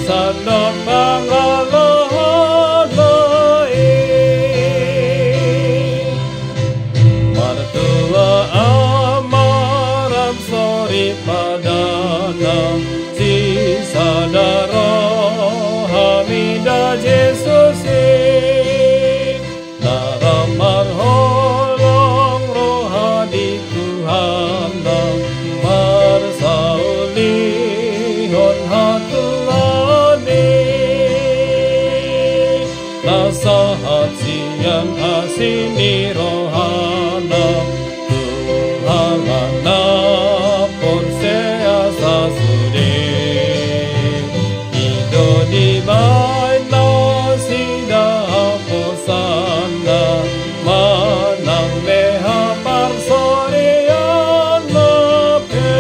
sandok pangalohon lain martua amaram sori padana si sadaro hamida Jesus naramar holong rohadi Tuhana marsauli hon hatulani nasahat siang asini rohana Tuhana porsea sasude ido di baina sida posana manang meha parsorian lepe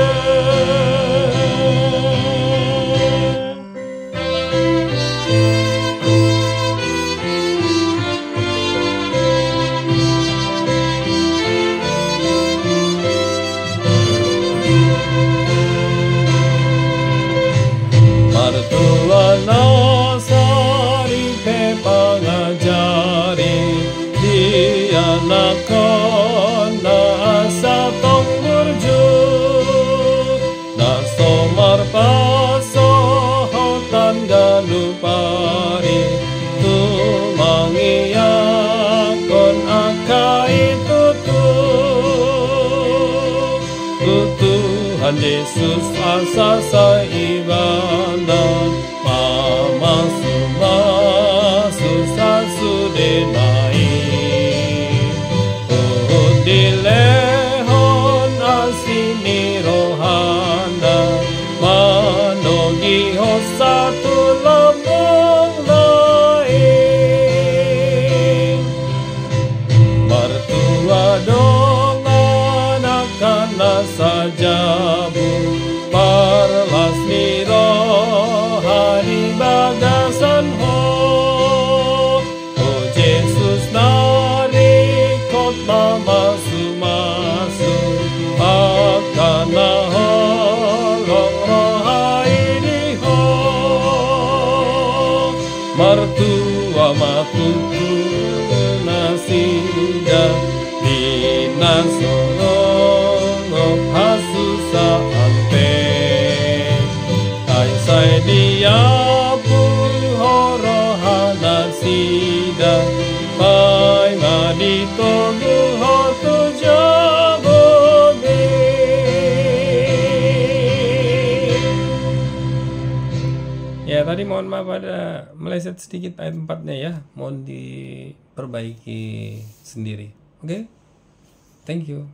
martua nasari pe pangajari dia nakon nasa tong burju nasomar paso hotan galupari tumangiakon akai Tuhan Yesus asa saibanan pamasuma susasudenai dilehon asini rohana manogi hosatu lambung lain mertua dongan akan sajabu parlasmi rohani bagasan ho oh Jesus nari kot masu akan holong rohani ho mertua matutu nasida dinasono hasusa ante ay say dia puhorohana sida ay madito guhotu jabobe. Ya tadi mohon maaf ada meleset sedikit ayat 4-nya ya, mohon diperbaiki sendiri. Oke? Thank you.